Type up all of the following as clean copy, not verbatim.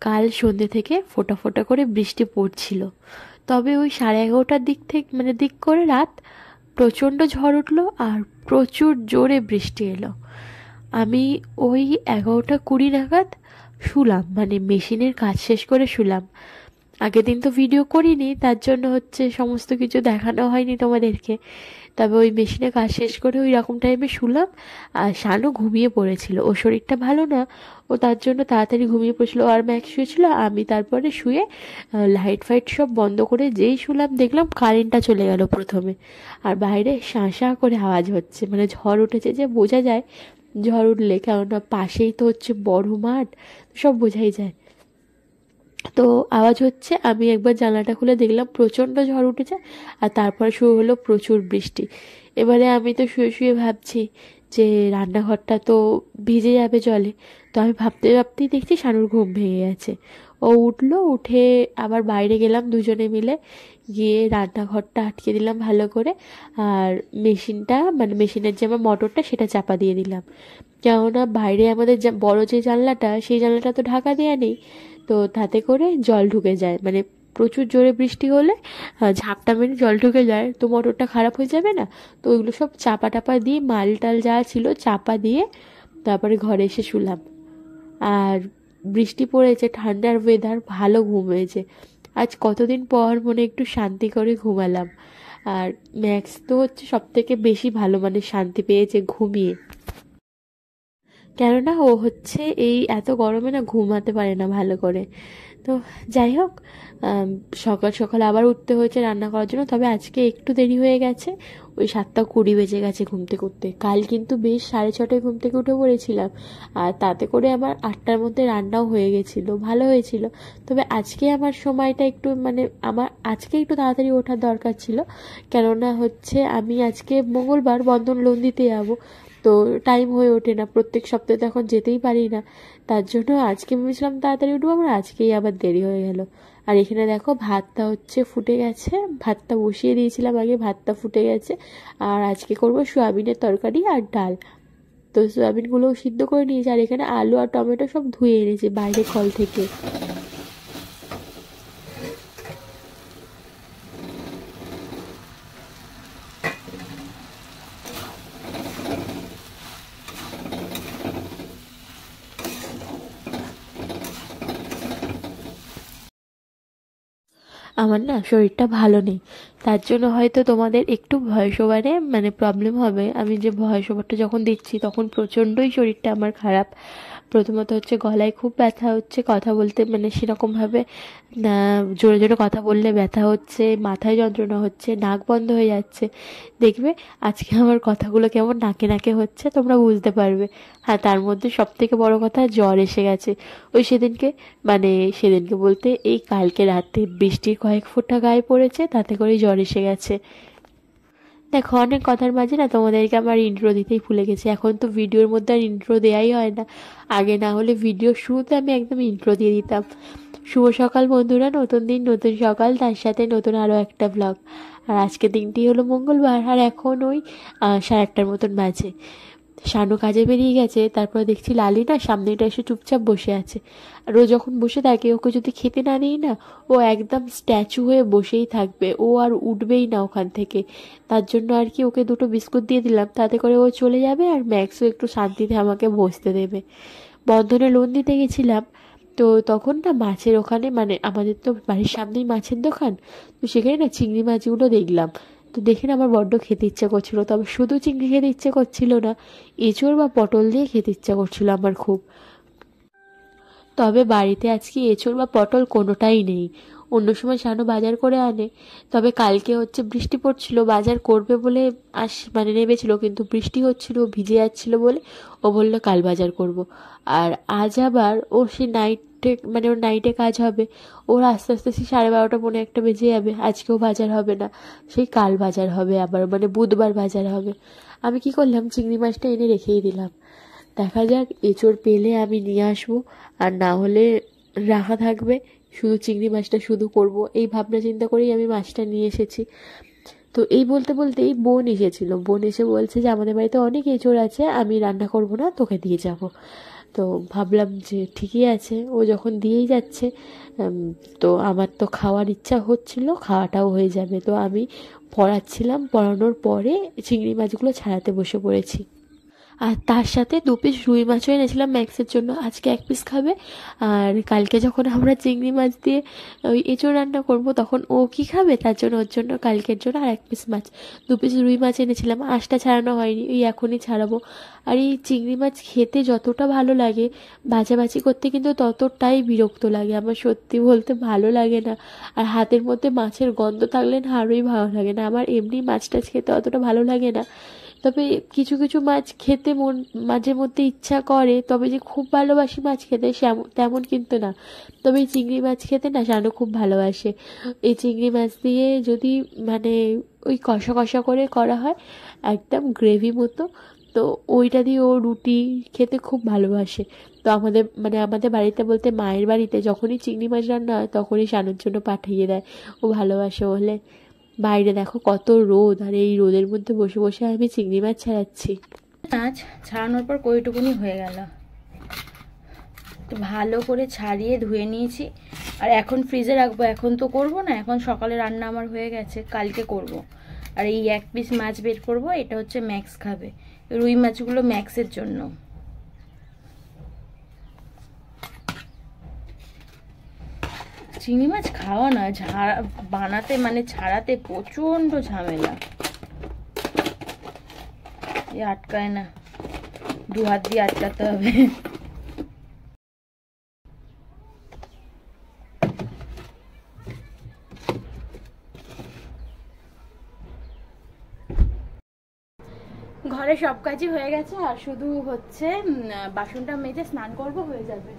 কাল সন্ধ্যে থেকে ফোঁটা ফোঁটা করে বৃষ্টি পড়ছিল। তবে ওই 11:30টার দিক থেকে দিক করে রাত প্রচণ্ড ঝড় উঠলো আর প্রচুর জোরে বৃষ্টি এলো। আমি ওই 11:20 নাগাদ শুলাম, মেশিনের কাজ শেষ করে শুলাম। আগের দিন তো ভিডিও করিনি, তার জন্য সমস্ত কিছু দেখানো হয়নি তোমাদেরকে। তবে ওই মেশিনে কাজ শেষ করে ওই রকম টাইমে শুলাম। আর শানু ঘুমিয়ে পড়েছিল, ওর শরীরটা ভালো না, ও তার জন্য তাড়াতাড়ি ঘুমিয়ে পড়েছিল। আর ম্যাক্স শুয়েছিল, আমি তারপরে শুয়ে লাইট ফাইট সব বন্ধ করে যেই শুলাম দেখলাম কারেন্টটা চলে গেল প্রথমে। আর বাইরে শাঁ শাঁ করে আওয়াজ হচ্ছে, ঝড় উঠেছে যে বোঝা যায় ঝড় উঠলে, কেননা পাশেই তো বড় মাঠ, সব বোঝাই যায়। তো আওয়াজ হচ্ছে, আমি একবার জানলাটা খুলে দেখলাম প্রচণ্ড ঝড় উঠেছে। আর তারপরে শুরু হলো প্রচুর বৃষ্টি। এবারে আমি তো শুয়ে শুয়ে ভাবছি যে রান্নাঘরটা তো ভিজে যাবে জলে। তো আমি ভাবতে ভাবতেই দেখছি শানুর ঘুম ভেঙে গেছে। ও উঠলো, উঠে আবার বাইরে গেলাম দুজনে মিলে, গিয়ে রান্নাঘরটা আটকে দিলাম ভালো করে। আর মেশিনটা মেশিনের যে আমার মোটরটা সেটা চাপা দিয়ে দিলাম, কেননা বাইরে আমাদের বড় যে জানলাটা, সেই জানলাটা তো ঢাকা দেওয়া নেই। তো তাতে করে জল ঢুকে যায়, প্রচুর জোরে বৃষ্টি হলে ঝাপটা মেরে জল ঢুকে যায়, তো মোটরটা খারাপ হয়ে যাবে না। তো ওইগুলো সব চাপা টাপা দিয়ে, মাল টাল যা ছিল চাপা দিয়ে তারপরে ঘরে এসে শুলাম। আর বৃষ্টি পড়েছে, ঠান্ডার ওয়েদার, ভালো ঘুম হয়েছে। আজ কতদিন পর মনে একটু শান্তি করে ঘুমালাম। আর ম্যাক্স তো সব থেকে বেশি ভালো, শান্তি পেয়েছে ঘুমিয়ে। কেননা ও এই এত গরমে না ঘুমাতে পারে না ভালো করে। তো যাই হোক, সকাল সকাল আবার উঠতে হয়েছে রান্না করার জন্য। তবে আজকে একটু দেরি হয়ে গেছে, ওই 7:20 বেজে গেছে ঘুমতে করতে। কাল কিন্তু বেশ 6:30 ঘুম থেকে উঠে পড়েছিলাম, আর তাতে করে আমার 8টার মধ্যে রান্নাও হয়ে গেছিলো, ভালো হয়েছিল। তবে আজকে আমার সময়টা একটু আমার আজকে একটু তাড়াতাড়ি ওঠার দরকার ছিল, কেননা আমি আজকে মঙ্গলবার বন্ধন লোন দিতে যাবো। তো টাইম হয়ে ওঠে না, প্রত্যেক সপ্তাহে তো এখন যেতেই পারি না। তার জন্য আজকে ভেবেছিলাম তাড়াতাড়ি উঠবো, আমার আজকেই আবার দেরি হয়ে গেল। আর এখানে দেখো ভাতটা ফুটে গেছে, ভাতটা বসিয়ে দিয়েছিলাম আগে, ভাতটা ফুটে গেছে। আর আজকে করব সয়াবিনের তরকারি আর ডাল। তো সয়াবিনগুলোও সিদ্ধ করে নিয়েছি, আর এখানে আলু আর টমেটো সব ধুয়ে এনেছি বাইরে কল থেকে। আমার না শরীরটা ভালো নেই, তার জন্য হয়তো তোমাদের একটু ভয়েস ওভারে প্রবলেম হবে। আমি যে ভয়েস ওভারটা যখন দিচ্ছি তখন প্রচণ্ডই শরীরটা আমার খারাপ। প্রথমত গলায় খুব ব্যথা হচ্ছে, কথা বলতে সেরকমভাবে না, জোরে জোরে কথা বললে ব্যথা হচ্ছে, মাথায় যন্ত্রণা হচ্ছে, নাক বন্ধ হয়ে যাচ্ছে। দেখবে আজকে আমার কথাগুলো কেমন নাকে নাকে হচ্ছে, তোমরা বুঝতে পারবে। হ্যাঁ, তার মধ্যে সব থেকে বড় কথা জ্বর এসে গেছে। ওই সেদিনকে বলতে এই কালকে রাতে বৃষ্টির কয়েক ফোঁটা গায়ে পড়েছে, তাতে করেই জ্বর এসে গেছে। দেখো, অনেক কথার মাঝে না তোমাদেরকে আমার ইন্ট্রো দিতেই ভুলে গেছি। এখন তো ভিডিওর মধ্যে আর ইন্ট্রো দেওয়াই হয় না। আগে না হলে ভিডিও শুরুতে আমি একদম ইন্ট্রো দিয়ে দিতাম। শুভ সকাল বন্ধুরা, নতুন দিন নতুন সকাল, তার সাথে নতুন আরও একটা ব্লগ। আর আজকে দিনটি হলো মঙ্গলবার, আর এখন ওই 8:30 মতন বাজে। শানু কাজে বেরিয়ে গেছে, তারপর দেখছি লালি না সামনেটা এসে চুপচাপ বসে আছে। আর ও যখন বসে থাকে, ওকে যদি খেতে না দিই না, ও একদম স্ট্যাচু হয়ে বসেই থাকবে, ও আর উঠবেই না ওখান থেকে। তার জন্য আর কি ওকে 2টো বিস্কুট দিয়ে দিলাম, তাতে করে ও চলে যাবে, আর ম্যাক্সও একটু শান্তিতে আমাকে বসতে দেবে। বন্ধনে লোন দিতে গেছিলাম, তো তখন না মাছের ওখানে আমাদের তো বাড়ির সামনেই মাছের দোকান, তো সেখানে না চিংড়ি মাছগুলো দেখলাম। তো দেখে না আমার বড্ড খেতে ইচ্ছা করছিল, তবে শুধু চিংড়ি খেতে ইচ্ছে করছিল না, এঁচোড় বা পটল দিয়ে খেতে ইচ্ছা করছিল আমার খুব। তবে বাড়িতে আজকে এঁচোড় বা পটল কোনোটাই নেই। অন্য সময় শানু বাজার করে আনে, তবে কালকে বৃষ্টি পড়ছিল, বাজার করবে বলে নেমেছিল, কিন্তু বৃষ্টি হচ্ছিল, ভিজে যাচ্ছিল বলে ও বললো কাল বাজার করব। আর আজ আবার ও সে নাইটে ওর নাইটে কাজ হবে, ওর আস্তে আস্তে সেই 12:30 পৌনে 1 বেজে যাবে। আজকেও বাজার হবে না, সেই কাল বাজার হবে আবার, বুধবার বাজার হবে। আমি কি করলাম, চিংড়ি মাছটা এনে রেখেই দিলাম। দেখা যাক, এঁচোড় পেলে আমি নিয়ে আসবো, আর না হলে রাখা থাকবে। শুধু চিংড়ি মাছটা শুধু করব, এই ভাবনা চিন্তা করেই আমি মাছটা নিয়ে এসেছি। তো এই বলতে বলতেই বোন এসেছিল, বোন এসে বলছে যে আমাদের বাড়িতে অনেক এঁচোড় আছে, আমি রান্না করব না, তোকে দিয়ে যাব। তো ভাবলাম যে ঠিকই আছে, ও যখন দিয়েই যাচ্ছে তো আমার তো খাওয়ার ইচ্ছা হচ্ছিল, খাওয়াটাও হয়ে যাবে। তো আমি পড়াচ্ছিলাম, পড়ানোর পরে চিংড়ি মাছগুলো ছাড়াতে বসে পড়েছি। আর তার সাথে 2 পিস রুই মাছও এনেছিলাম ম্যাক্সের জন্য, আজকে 1 পিস খাবে। আর কালকে যখন আমরা চিংড়ি মাছ দিয়ে ওই এঁচোড় রান্না করব তখন ও কি খাবে, তার জন্য ওর জন্য কালকের জন্য আর 1 পিস মাছ, 2 পিস রুই মাছ এনেছিলাম। আঁশটা ছাড়ানো হয়নি, ওই এখনই ছাড়াবো। আর এই চিংড়ি মাছ খেতে যতটা ভালো লাগে, ভাজাভাজি করতে কিন্তু ততটাই বিরক্ত লাগে। আমার সত্যি বলতে ভালো লাগে না। আর হাতের মধ্যে মাছের গন্ধ থাকলে না আরোই ভালো লাগে না। আমার এমনি মাছ টাছ খেতে অতটা ভালো লাগে না, তবে কিছু কিছু মাছ খেতে মাঝে মধ্যে ইচ্ছা করে, তবে যে খুব ভালোবাসি মাছ খেতে তেমন কিন্তু না। তবে এই চিংড়ি মাছ খেতে না শানু খুব ভালোবাসে। এই চিংড়ি মাছ দিয়ে যদি মানে ওই কষা কষা করে করা হয়, একদম গ্রেভি মতো, তো ওইটা দিয়ে ও রুটি খেতে খুব ভালোবাসে। তো আমাদের বাড়িতে বলতে মায়ের বাড়িতে যখনই চিংড়ি মাছ রান্না হয় তখনই শানুর জন্য পাঠিয়ে দেয়, ও ভালোবাসে বলে। বাইরে দেখো কত রোদ, আর এই রোদের মধ্যে বসে বসে আমি চিংড়ি মাছ ছাড়াচ্ছি। মাছ ছাড়ানোর পর কইটুকুনি হয়ে গেল, তো ভালো করে ছাড়িয়ে ধুয়ে নিয়েছি। আর এখন ফ্রিজে রাখবো, এখন তো করব না, এখন সকালে রান্না আমার হয়ে গেছে, কালকে করব। আর এই 1 পিস মাছ বের করব, এটা হচ্ছে ম্যাক্স খাবে। রুই মাছগুলো ম্যাক্সের জন্য। চিংড়ি মাছ খাওয়া না, বানাতে মানে ছাড়াতে প্রচন্ড ঝামেলা, আটকায় না, 2 হাত দিয়ে আটকাতে হবে। ঘরে সব কাজই হয়ে গেছে, আর শুধু হচ্ছে বাসনটা মেজে স্নান করব, হয়ে যাবে।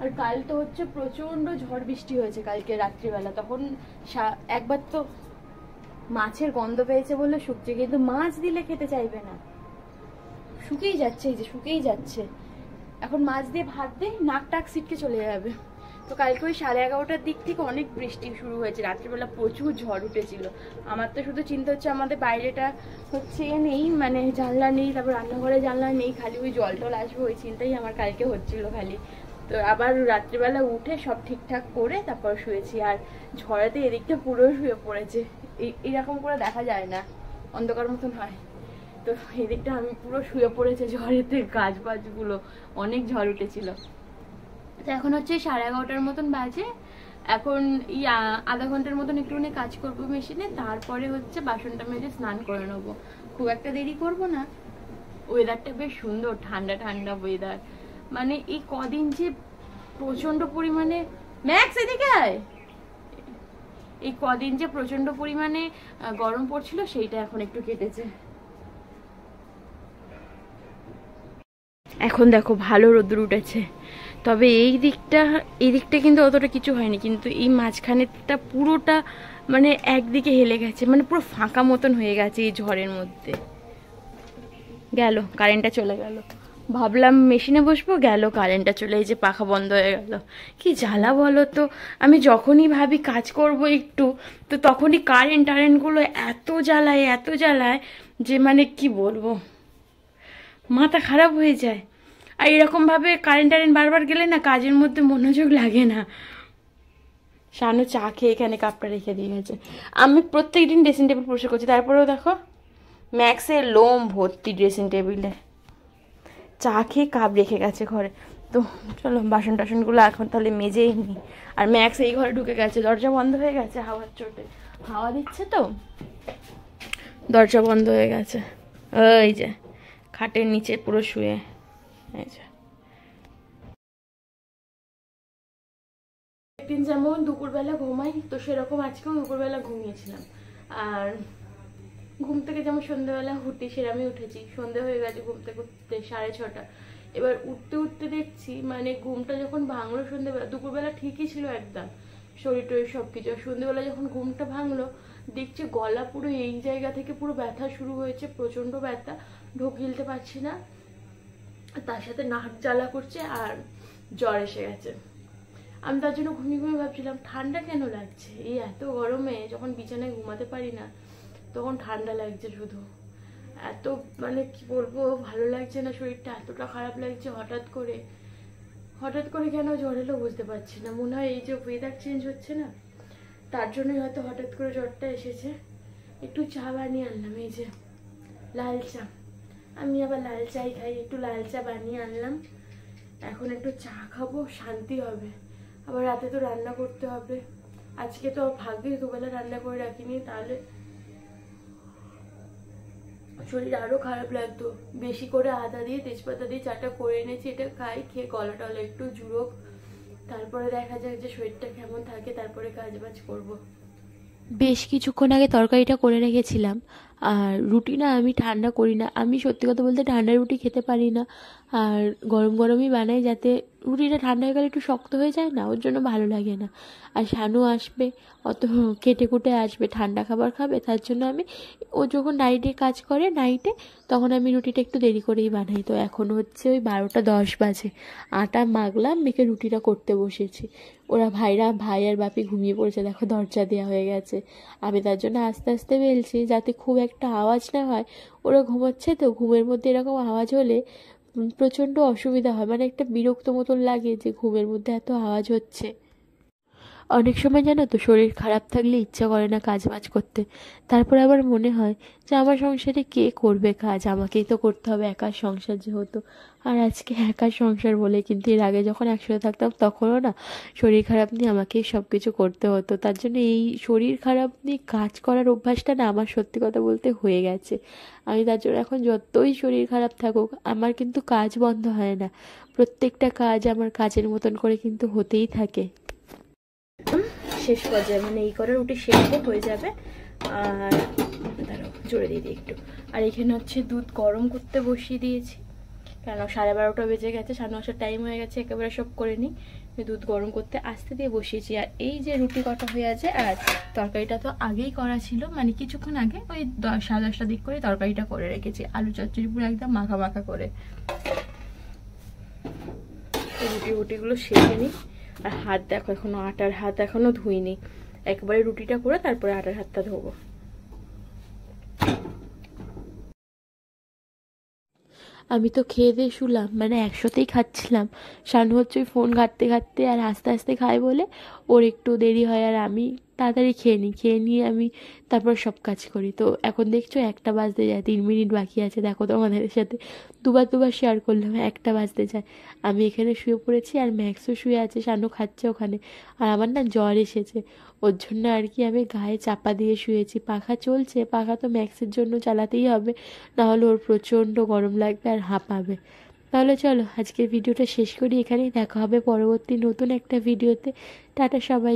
আর কাল তো হচ্ছে প্রচন্ড ঝড় বৃষ্টি হয়েছে কালকে রাত্রিবেলা, তখন একবার তো মাছের গন্ধ পেয়েছে বলে শুকছে, কিন্তু মাছ দিলে খেতে চাইবে না, শুকিয়ে যাচ্ছে, এই যে শুকিয়েই যাচ্ছে। এখন মাছ দিয়ে ভাত দিই, নাক টাক ছিটকে চলে যাবে। তো কালকে ওই 11:30টার দিক থেকে অনেক বৃষ্টি শুরু হয়েছে, রাত্রিবেলা প্রচুর ঝড় উঠেছিল। আমার তো শুধু চিন্তা হচ্ছে আমাদের বাইরেটা হচ্ছে নেই, মানে জানলা নেই, তারপর রান্নাঘরে জানলা নেই, খালি ওই জল টল আসবে, ওই চিন্তাই আমার কালকে হচ্ছিল খালি। তো আবার রাত্রিবেলা উঠে সব ঠিকঠাক করে তারপর শুয়েছি। আর ঝড়েতে এদিকটা পুরো শুয়ে পড়েছে, এইরকম করে দেখা যায় না, অন্ধকার মতন হয়। তো এদিকটা আমি পুরো শুয়ে পড়েছে ঝড়েতে, গাছ বাজগুলো অনেক ঝড় উঠেছিল। তো এখন হচ্ছে 11:30টার মতন বাজে, এখন আধা ঘন্টার মতন একটুখানি কাজ করবো মেশিনে, তারপরে হচ্ছে বাসনটা মেজে স্নান করে নেবো। খুব একটা দেরি করব না। ওয়েদারটা বেশ সুন্দর, ঠান্ডা ঠান্ডা ওয়েদার। মানে এই কদিন যে প্রচন্ড পরিমাণে, ম্যাক্স এদিকে আয়, এই কদিন যে প্রচন্ড পরিমাণে গরম পড়ছিল সেইটা এখন একটু কেটেছে। এখন দেখো ভালো রোদ্দুর উঠেছে, তবে এই দিকটা কিন্তু অতটা কিছু হয়নি, কিন্তু এই মাঝখানেরটা পুরোটা মানে একদিকে হেলে গেছে, মানে পুরো ফাঁকা মতন হয়ে গেছে এই ঝড়ের মধ্যে। গেল কারেন্টটা, চলে গেল। ভাবলাম মেশিনে বসবো, গেল কারেন্টটা চলে, এই যে পাখা বন্ধ হয়ে গেল। কি জ্বালা বলো তো, আমি যখনই ভাবি কাজ করব একটু, তো তখনই কারেন্টগুলো এত জ্বালায় যে মানে কি বলবো, মাথা খারাপ হয়ে যায়। আর এরকমভাবে কারেন্ট বারবার গেলে না কাজের মধ্যে মনোযোগ লাগে না। শানু চা খেয়ে এখানে কাপটা রেখে দিয়ে গেছে। আমি প্রত্যেকদিন ড্রেসিং টেবিল পরিষ্কার করছি, তারপরেও দেখো ম্যাক্সের লোম ভর্তি ড্রেসিং টেবিলে, চা খেয়ে কাপ রেখে গেছে ঘরে। তো চলো বাসন টাসনগুলো এখন তাহলে মেজেই নি। আর ম্যাক্স এই ঘরে ঢুকে গেছে, দরজা বন্ধ হয়ে গেছে হাওয়ার চোটে, হাওয়া দিচ্ছে তো দরজা বন্ধ হয়ে গেছে। ওই যে খাটের নিচে পুরো শুয়ে, এই যে। একদিন যেমন দুপুরবেলা ঘুমাই, তো সেরকম আজকেও দুপুরবেলা ঘুমিয়েছিলাম। আর ঘুম থেকে যেমন সন্ধ্যাবেলা উঠি সেরকমই উঠেছি, সন্ধ্যা হয়ে গেছে ঘুম থেকে উঠতে 6:30। এবার উঠতে উঠতে দেখছি মানে ঘুমটা যখন ভাঙলো সন্ধ্যাবেলা, দুপুরবেলা ঠিকই ছিল একদম শরীর টরীর সবকিছু, সন্ধ্যাবেলা যখন ঘুমটা ভাঙলো দেখছি গলা পুরো এই জায়গা থেকে পুরো ব্যথা শুরু হয়েছে, প্রচন্ড ব্যথা, ঢোক গিলতে পারছি না, তার সাথে নাক জ্বালা করছে আর জ্বর এসে গেছে। আমি তার জন্য ঘুমিয়ে ঘুমিয়ে ভাবছিলাম ঠান্ডা কেন লাগছে, এই এত গরমে যখন বিছানায় ঘুমাতে পারি না তখন ঠান্ডা লাগছে শুধু, এত মানে কি বলবো ভালো লাগছে না, শরীরটা এতটা খারাপ লাগছে হঠাৎ করে। হঠাৎ করে কেন জ্বর এলো বুঝতে পারছি না, মনে হয় এই যে ওয়েদার চেঞ্জ হচ্ছে না, তার জন্যই হয়তো হঠাৎ করে জ্বরটা এসেছে। একটু চা বানিয়ে আনলাম, এই যে লাল চা, আমি আবার লাল চাই খাই, একটু লাল চা বানিয়ে আনলাম। এখন একটু চা খাবো, শান্তি হবে। আবার রাতে তো রান্না করতে হবে, আজকে তো ভাগ্যে দুবেলা রান্না করে রাখিনি, তাহলে শরীর আরো খারাপ লাগতো। বেশি করে আদা দিয়ে তেজপাতা দিয়ে চাটা করে এনেছি, এটা খাই, খেয়ে গলা টলা একটু জুড়োক, তারপরে দেখা যাক যে শরীরটা কেমন থাকে, তারপরে কাজ বাজ করবো। বেশ কিছুক্ষণ আগে তরকারিটা করে রেখেছিলাম। আর রুটি না আমি ঠান্ডা করি না, আমি সত্যি কথা বলতে ঠান্ডা রুটি খেতে পারি না। আর গরম গরমই বানাই, যাতে রুটিটা ঠান্ডা হয়ে গেলে একটু শক্ত হয়ে যায় না, ওর জন্য ভালো লাগে না। আর শানু আসবে, অত কেটে কুটে আসবে, ঠান্ডা খাবার খাবে, তার জন্য আমি, ও যখন নাইটে কাজ করে নাইটে, তখন আমি রুটিটা একটু দেরি করেই বানাই। তো এখন হচ্ছে ওই 12টা 10 বাজে, আটা মাখলাম, মেখে রুটিটা করতে বসেছি। ওরা ভাই আর বাপি ঘুমিয়ে পড়েছে, দেখো দরজা দেওয়া হয়ে গেছে। আমি তার জন্য আস্তে আস্তে বেলছি, যাতে খুব একটা আওয়াজ না হয়। ওরা ঘুমোচ্ছে তো, ঘুমের মধ্যে এরকম আওয়াজ হলে প্রচণ্ড অসুবিধা হয়, মানে একটা বিরক্ত মতন লাগে যে ঘুমের মধ্যে এত আওয়াজ হচ্ছে। অনেক সময় জানো তো, শরীর খারাপ থাকলে ইচ্ছা করে না কাজ বাজ করতে। তারপর আবার মনে হয় যে আমার সংসারে কে করবে কাজ, আমাকেই তো করতে হবে, একার সংসার যেহেতু। আর আজকে একার সংসার বলে, কিন্তু এর আগে যখন একসাথে থাকতাম তখনও না শরীর খারাপ নিয়ে আমাকেই সব কিছু করতে হতো। তার জন্য এই শরীর খারাপ নিয়ে কাজ করার অভ্যাসটা না আমার সত্যি কথা বলতে হয়ে গেছে। আমি তার জন্য এখন যতই শরীর খারাপ থাকুক, আমার কিন্তু কাজ বন্ধ হয় না। প্রত্যেকটা কাজ আমার কাজের মতন করে কিন্তু হতেই থাকে। শেষ পর্যায়ে মানে এই করে রুটি শেখবো, হয়ে যাবে। আর দাঁড়াও জোরে দিয়ে দিই একটু। আর এখানে হচ্ছে দুধ গরম করতে বসিয়ে দিয়েছি, কেন 12:30 বেজে গেছে, সাড়ে 9টার টাইম হয়ে গেছে, একেবারে সব করে নিই। দুধ গরম করতে আস্তে দিয়ে বসিয়েছি। আর এই যে রুটি কটা হয়ে আছে, আর তরকারিটা তো আগেই করা ছিল, মানে কিছুক্ষণ আগে ওই 10, 10:30টার দিক করে তরকারিটা করে রেখেছি, আলু চচ্চড়ি পুরো একদম মাখা মাখা করে। রুটিগুলো সেঁকে নিই। আর হাত দেখো, এখনো আটার হাত এখনো ধুইনি, একবারে রুটিটা করে তারপরে আটার হাতটা ধোবো। আমি তো খেয়ে দিয়ে শুলাম, মানে একসাথেই খাচ্ছিলাম। শানু হচ্ছে ওই ফোন ঘাঁটতে ঘাঁটতে আর আস্তে আস্তে খায় বলে ওর একটু দেরি হয়, আর আমি তাড়াতাড়ি খেয়ে নিই, খেয়ে নিয়ে আমি তারপর সব কাজ করি। তো এখন দেখছো 1টা বাজতে যায়, 3 মিনিট বাকি আছে। দেখো তোমাদের সাথে দুবার শেয়ার করলাম, 1টা বাজতে যায়। আমি এখানে শুয়ে পড়েছি, আর ম্যাক্সও শুয়ে আছে, শানু খাচ্ছে ওখানে। আর আমার না জ্বর এসেছে, ওর জন্য আর কি আমি গায়ে চাপা দিয়ে শুয়েছি। পাখা চলছে, পাখা তো ম্যাক্সের জন্য চালাতেই হবে, নাহলে ওর প্রচণ্ড গরম লাগবে আর হাঁপাবে। তাহলে চলো আজকের ভিডিওটা শেষ করি এখানেই, দেখা হবে পরবর্তী নতুন একটা ভিডিওতে। টাটা সবাই।